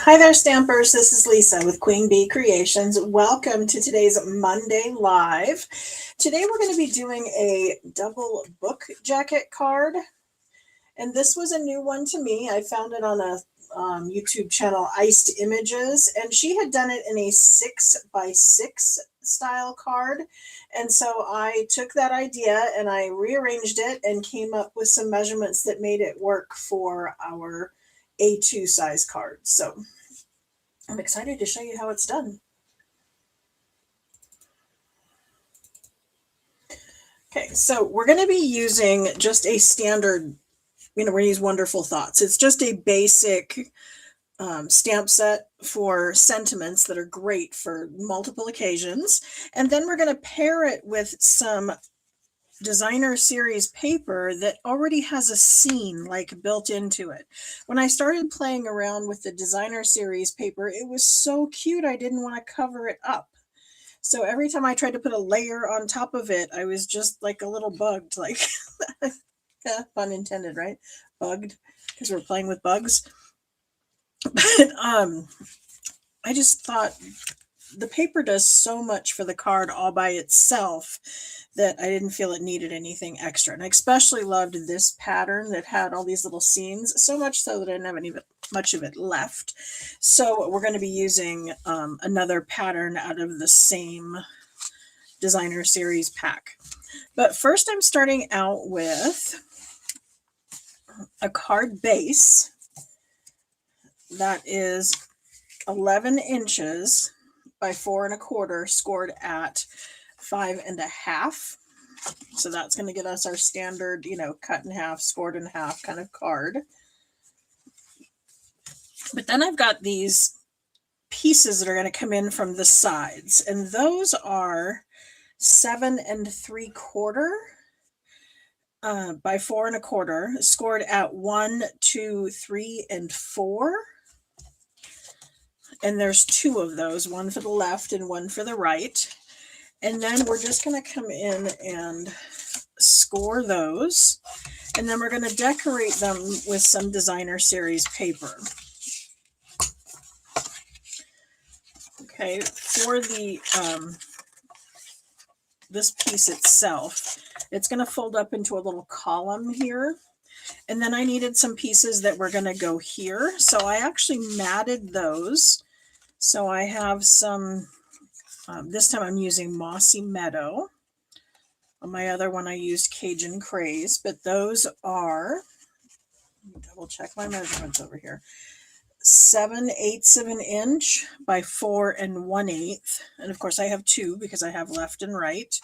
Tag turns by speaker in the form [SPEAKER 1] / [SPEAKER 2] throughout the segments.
[SPEAKER 1] Hi there, Stampers. This is Lisa with Queen Bee Creations. Welcome to today's Monday Live. Today we're going to be doing a double book jacket card. And this was a new one to me. I found it on a YouTube channel, Iced Images, and she had done it in a 6x6 style card. And so I took that idea and I rearranged it and came up with some measurements that made it work for our A2 size card. So I'm excited to show you how it's done. Okay, so we're going to be using just a standard, we're going to use Wonderful Thoughts. It's just a basic stamp set for sentiments that are great for multiple occasions. And then we're going to pair it with some designer series paper that already has a scene like built into it. When I started playing around with the designer series paper, it was so cute I didn't want to cover it up. So every time I tried to put a layer on top of it, I was just like a little bugged, like yeah, pun intended, right? Bugged, because we're playing with bugs. But I just thought the paper does so much for the card all by itself that I didn't feel it needed anything extra. And I especially loved this pattern that had all these little scenes, so much so that I didn't have any much of it left. So we're going to be using another pattern out of the same designer series pack. But first I'm starting out with a card base that is 11 inches by 4¼ scored at 5½. So that's going to get us our standard, cut in half, scored in half kind of card. But then I've got these pieces that are going to come in from the sides, and those are 7¾ by 4¼ scored at 1, 2, 3, and 4. And there's two of those, one for the left and one for the right. And then we're just going to come in and score those. And then we're going to decorate them with some designer series paper. Okay, for the this piece itself, it's going to fold up into a little column here. And then I needed some pieces that were going to go here. So I actually matted those. So I have some, this time I'm using Mossy Meadow. On my other one I used Cajun Craze, but those are, double check my measurements over here, 7/8 of an inch by 4 1/8. And of course I have two because I have left and right.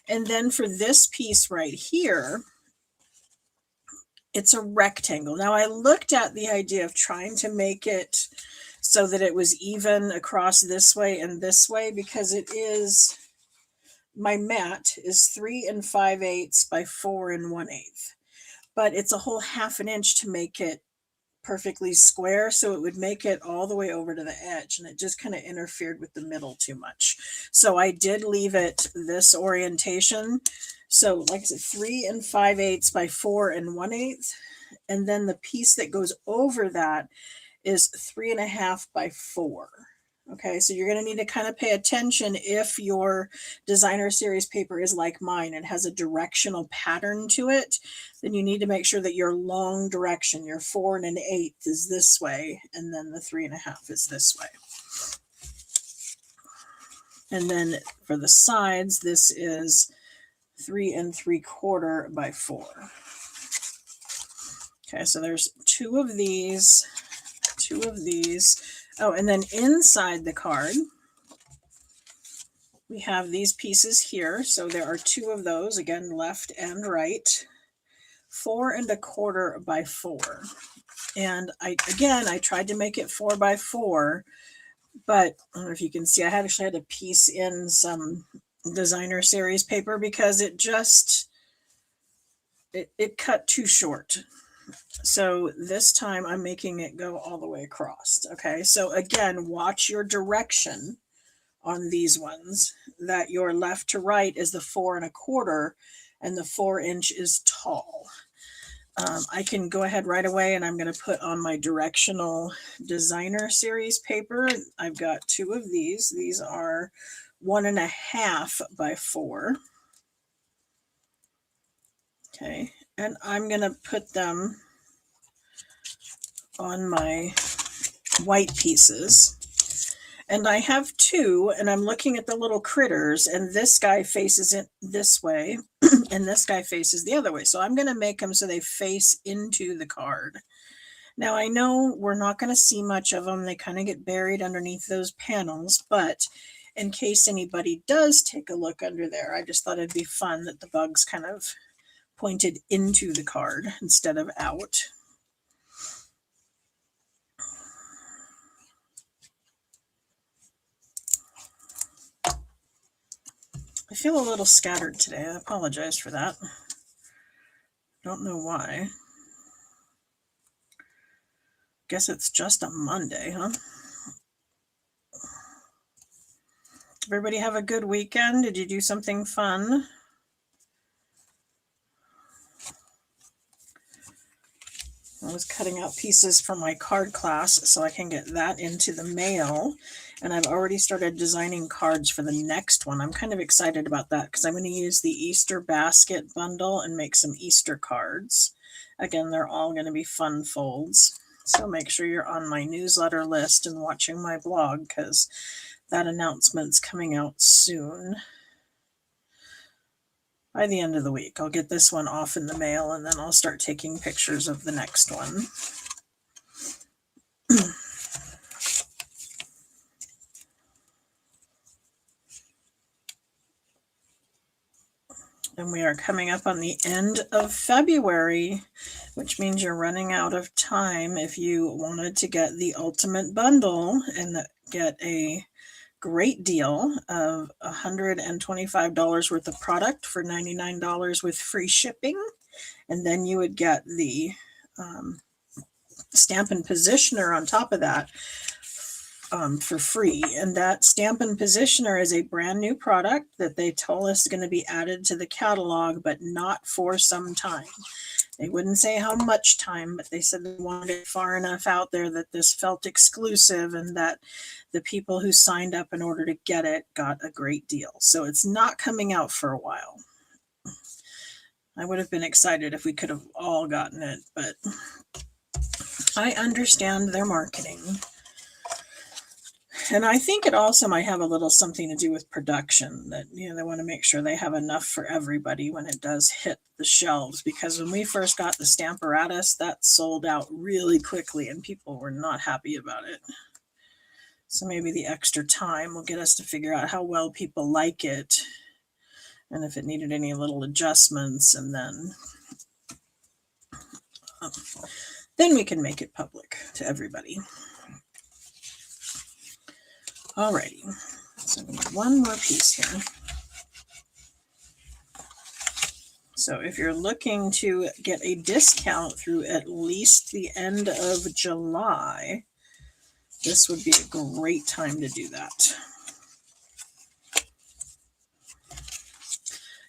[SPEAKER 1] And then for this piece right here, it's a rectangle. Now I looked at the idea of trying to make it so that it was even across this way and this way, because it is, my mat is 3 5/8 by 4 1/8. But it's a whole ½ an inch to make it perfectly square, so it would make it all the way over to the edge, and it just kind of interfered with the middle too much. So I did leave it this orientation. So like I said, 3 5/8 by 4 1/8, and then the piece that goes over that is 3½ by 4. Okay, so you're going to need to kind of pay attention if your designer series paper is like mine and has a directional pattern to it. Then you need to make sure that your long direction, your 4 1/8 is this way, and then the 3½ is this way. And then for the sides, this is 3 3/4 by 4. Okay, so there's two of these. Oh, and then inside the card, we have these pieces here. So there are two of those, again, left and right, 4 1/4 by 4. And I tried to make it 4 by 4, but I don't know if you can see, I actually had to piece in some designer series paper because it just, it cut too short. So this time I'm making it go all the way across. Okay, so again, watch your direction on these ones, that your left to right is the 4 1/4 and the 4 inch is tall. I can go ahead right away and I'm going to put on my directional designer series paper. I've got 2 of these. These are 1.5 by 4. Okay, and I'm going to put them on my white pieces. And I have 2, and I'm looking at the little critters, and this guy faces it this way, and this guy faces the other way. So I'm going to make them so they face into the card. Now, I know we're not going to see much of them. They kind of get buried underneath those panels, but in case anybody does take a look under there, I just thought it'd be fun that the bugs kind of pointed into the card instead of out. I feel a little scattered today. I apologize for that. Don't know why. Guess it's just a Monday, huh? Everybody have a good weekend? Did you do something fun? I was cutting out pieces from my card class so I can get that into the mail. And I've already started designing cards for the next one. I'm kind of excited about that because I'm going to use the Easter basket bundle and make some Easter cards. Again, they're all going to be fun folds. So make sure you're on my newsletter list and watching my blog because that announcement's coming out soon. By the end of the week, I'll get this one off in the mail and then I'll start taking pictures of the next one. And we are coming up on the end of February, which means you're running out of time if you wanted to get the ultimate bundle and get a great deal of $125 worth of product for $99 with free shipping. And then you would get the Stampin' Positioner on top of that for free. And that Stampin' Positioner is a brand new product that they told us is going to be added to the catalog, but not for some time. They wouldn't say how much time, but they said they wanted it far enough out there that this felt exclusive and that the people who signed up in order to get it got a great deal. So it's not coming out for a while. I would have been excited if we could have all gotten it, but I understand their marketing. And I think it also might have a little something to do with production that, they want to make sure they have enough for everybody when it does hit the shelves. Because when we first got the Stamparatus, that sold out really quickly and people were not happy about it. So maybe the extra time will get us to figure out how well people like it and if it needed any little adjustments, and then we can make it public to everybody. Alrighty, so we need one more piece here. So if you're looking to get a discount through at least the end of July, this would be a great time to do that.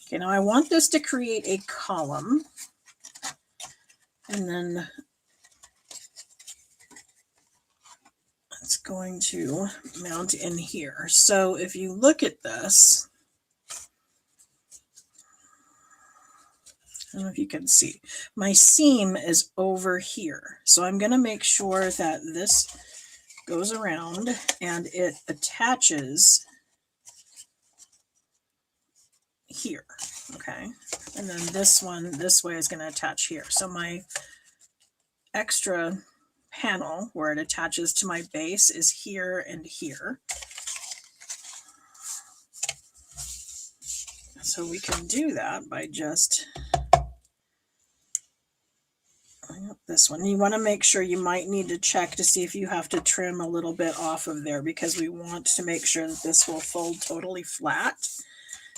[SPEAKER 1] Okay, now I want this to create a column, and then it's going to mount in here. So if you look at this, I don't know if you can see, my seam is over here. So I'm going to make sure that this goes around and it attaches here. Okay. And then this one, this way is going to attach here. So my extra panel where it attaches to my base is here and here. So we can do that by just this one. You want to make sure, you might need to check to see if you have to trim a little bit off of there because we want to make sure that this will fold totally flat.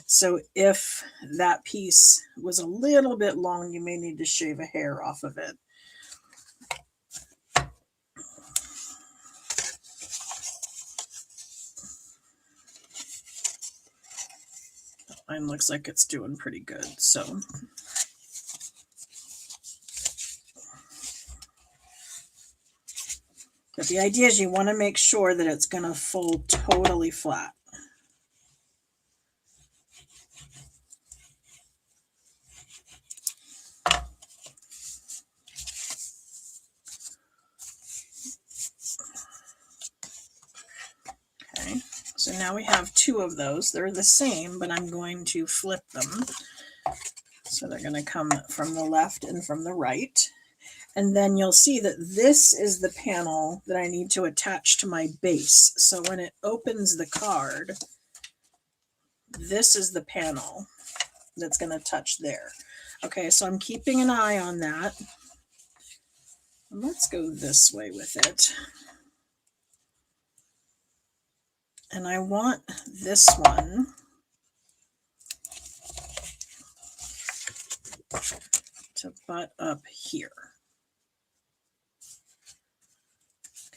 [SPEAKER 1] So if that piece was a little bit long, you may need to shave a hair off of it. Mine looks like it's doing pretty good. So But the idea is you want to make sure that it's going to fold totally flat. Okay, so now we have two of those. They're the same, but I'm going to flip them. So they're going to come from the left and from the right. And then you'll see that this is the panel that I need to attach to my base. So when it opens the card, this is the panel that's going to touch there. Okay, so I'm keeping an eye on that. And let's go this way with it. And I want this one to butt up here.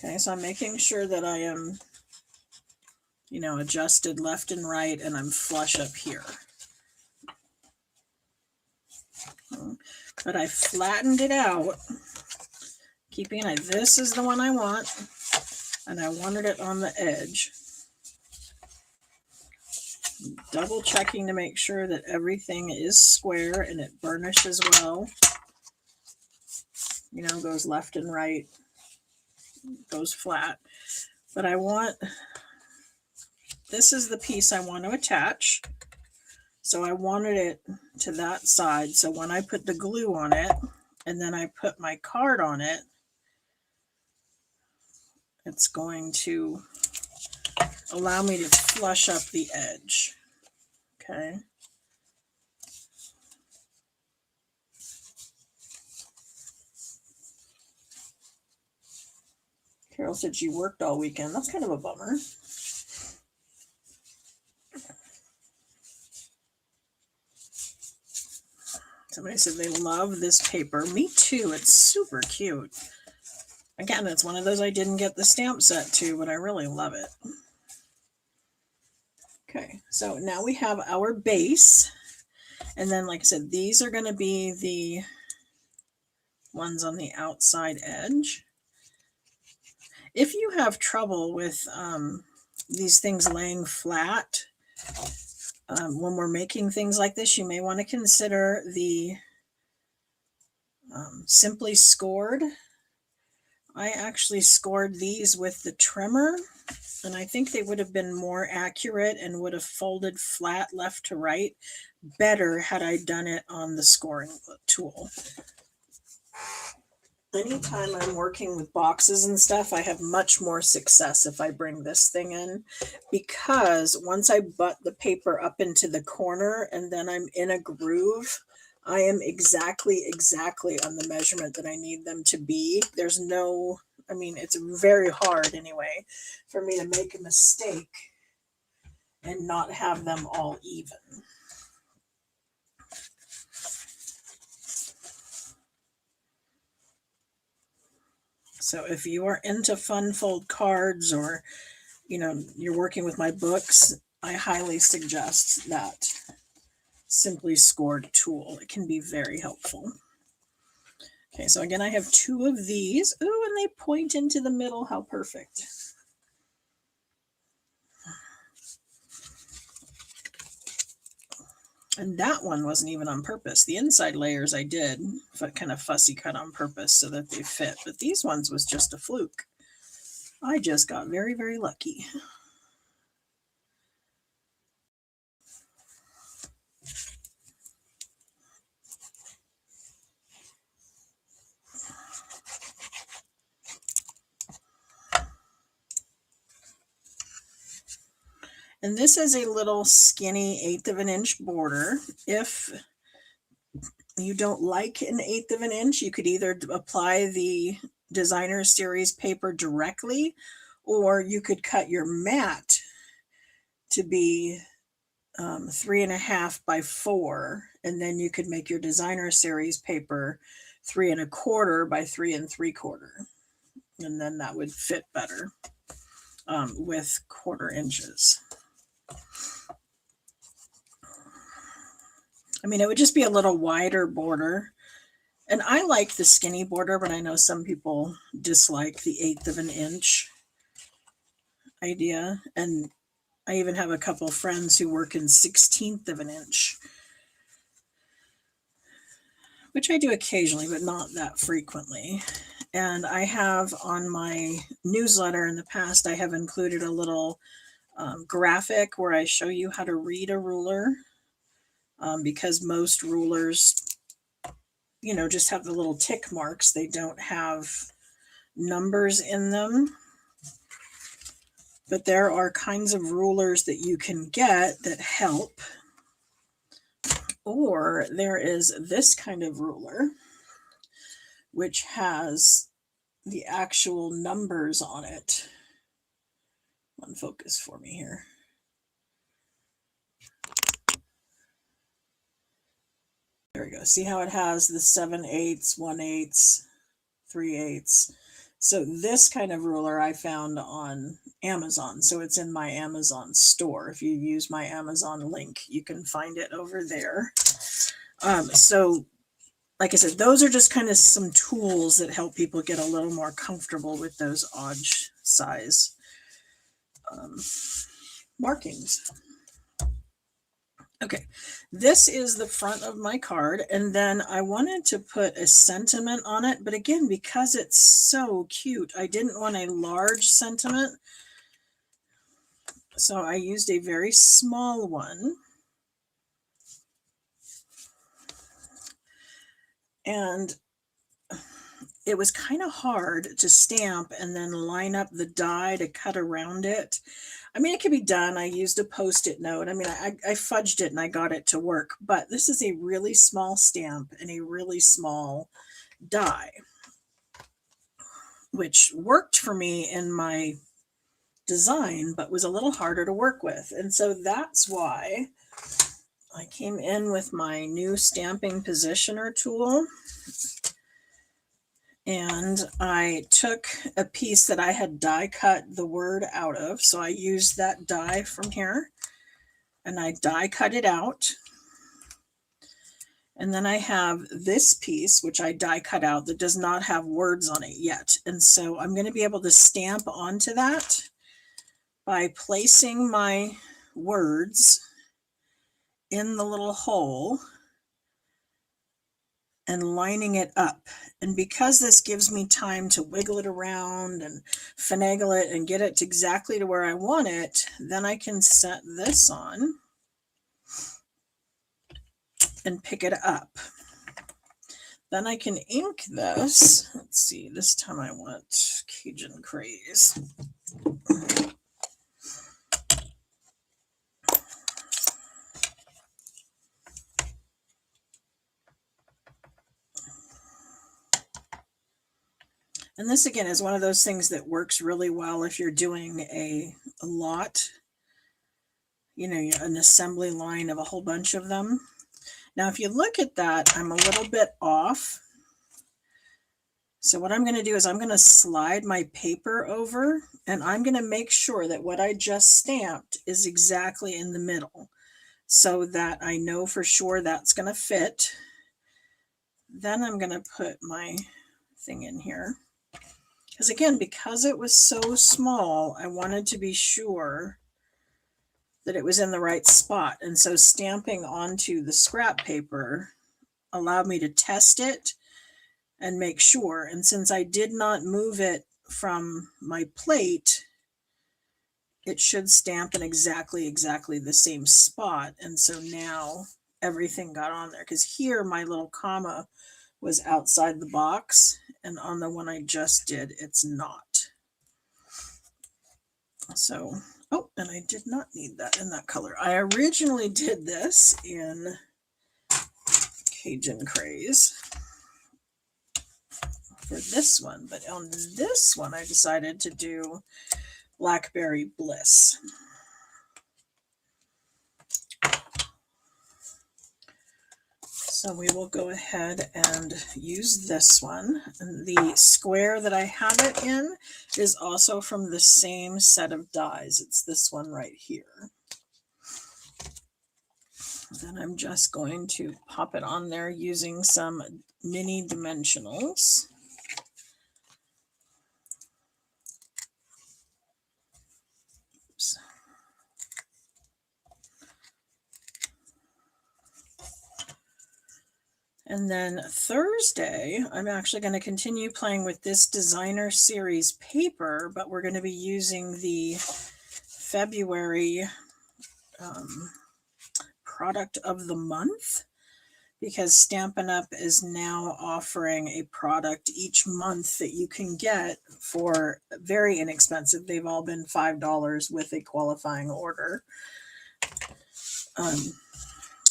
[SPEAKER 1] Okay, so I'm making sure that I am, you know, adjusted left and right, and I'm flush up here. But I flattened it out, keeping it, this is the one I want, and I wanted it on the edge. Double checking to make sure that everything is square and it burnishes well. You know, goes left and right, goes flat. But I want, this is the piece I want to attach. So I wanted it to that side. So when I put the glue on it and then I put my card on it, it's going to allow me to flush up the edge. Okay. Carol said she worked all weekend. That's kind of a bummer. Somebody said they love this paper. Me too. It's super cute. Again, it's one of those I didn't get the stamp set to, but I really love it. Okay, so now we have our base. And then, like I said, these are going to be the ones on the outside edge. If you have trouble with these things laying flat, when we're making things like this, you may want to consider the Simply Scored. I actually scored these with the trimmer, and I think they would have been more accurate and would have folded flat left to right better had I done it on the scoring tool. Anytime I'm working with boxes and stuff, I have much more success if I bring this thing in, because once I butt the paper up into the corner and then I'm in a groove, I am exactly on the measurement that I need them to be. There's no, I mean, it's very hard anyway for me to make a mistake and not have them all even. So if you are into fun fold cards, or, you know, you're working with my books, I highly suggest that Simply Scored tool. It can be very helpful. Okay, so again, I have two of these. Ooh, and they point into the middle. How perfect. And that one wasn't even on purpose. The inside layers I did, but kind of fussy cut on purpose so that they fit. But these ones was just a fluke. I just got very, very lucky. And this is a little skinny 1/8 of an inch border. If you don't like an 1/8 of an inch, you could either apply the designer series paper directly, or you could cut your mat to be 3.5 by 4, and then you could make your designer series paper 3 1/4 by 3 3/4, and then that would fit better with 1/4 inches. I mean, it would just be a little wider border, And I like the skinny border, but I know some people dislike the 1/8 of an inch idea. And I even have a couple friends who work in 1/16 of an inch, which I do occasionally, but not that frequently. And I have on my newsletter in the past, I have included a little graphic where I show you how to read a ruler, because most rulers, you know, just have the little tick marks. They don't have numbers in them. But there are kinds of rulers that you can get that help. Or there is this kind of ruler, which has the actual numbers on it. One focus for me here. There we go. See how it has the 7/8, 1/8, 3/8. So this kind of ruler I found on Amazon. So it's in my Amazon store. If you use my Amazon link, you can find it over there. So like I said, those are just kind of some tools that help people get a little more comfortable with those odd size markings. Okay, this is the front of my card, and then I wanted to put a sentiment on it, but again, because it's so cute, I didn't want a large sentiment, so I used a very small one. And it was kind of hard to stamp and then line up the die to cut around it. I mean, it could be done. I used a Post-it note. I mean, I fudged it and I got it to work, but this is a really small stamp and a really small die, which worked for me in my design, but was a little harder to work with. And so that's why I came in with my new stamping positioner tool. And I took a piece that I had die cut the word out of. So I used that die from here and I die cut it out. And then I have this piece, which I die cut out, that does not have words on it yet. And so I'm going to be able to stamp onto that by placing my words in the little hole and lining it up. And because this gives me time to wiggle it around and finagle it and get it exactly to where I want it, then I can set this on and pick it up. Then I can ink this. Let's see, this time I want Cajun Craze. And this again is one of those things that works really well if you're doing a lot, you know, an assembly line of a whole bunch of them. Now, if you look at that, I'm a little bit off. So what I'm going to do is I'm going to slide my paper over and I'm going to make sure that what I just stamped is exactly in the middle so that I know for sure that's going to fit. Then I'm going to put my thing in here. Because again, because it was so small, I wanted to be sure that it was in the right spot. And so stamping onto the scrap paper allowed me to test it and make sure. And since I did not move it from my plate, it should stamp in exactly the same spot. And so now everything got on there, because here my little comma was outside the box, and on the one I just did, it's not. So, oh, and I did not need that in that color. I originally did this in Cajun Craze for this one, but on this one I decided to do Blackberry Bliss. So we will go ahead and use this one. And the square that I have it in is also from the same set of dies. It's this one right here. Then I'm just going to pop it on there using some mini dimensionals. Oops. And then Thursday, I'm actually going to continue playing with this designer series paper, but we're going to be using the February product of the month, because Stampin' Up! Is now offering a product each month that you can get for very inexpensive. They've all been $5 with a qualifying order. And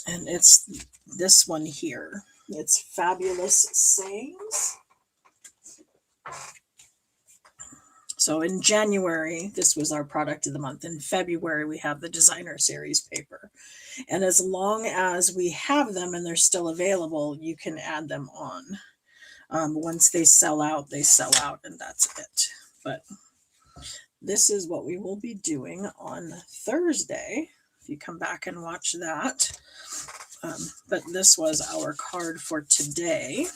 [SPEAKER 1] it's this one here. It's Fabulous Sayings. So in January, this was our product of the month. In February, we have the designer series paper. And as long as we have them and they're still available, you can add them on. Once they sell out, and that's it. But this is what we will be doing on Thursday. If you come back and watch that. But this was our card for today.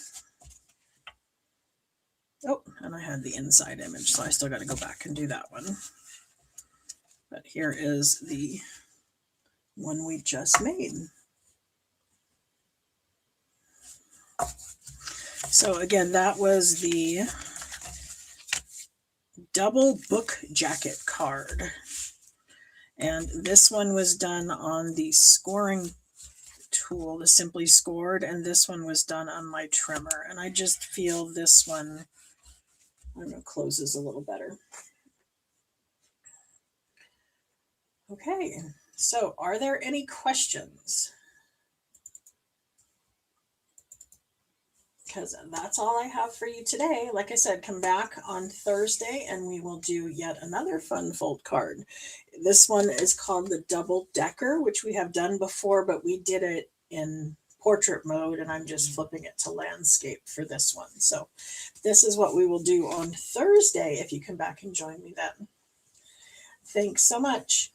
[SPEAKER 1] Oh, and I had the inside image, so I still got to go back and do that one. But here is the one we just made. So again, that was the double book jacket card. And this one was done on the scoring tool, the Simply Scored, and this one was done on my trimmer. And I just feel this one, I don't know, closes a little better. Okay, so are there any questions? Because that's all I have for you today. Like I said, come back on Thursday and we will do yet another fun fold card. This one is called the Double Decker, which we have done before, but we did it in portrait mode and I'm just flipping it to landscape for this one. So this is what we will do on Thursday if you come back and join me then. Thanks so much.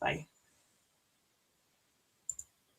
[SPEAKER 1] Bye.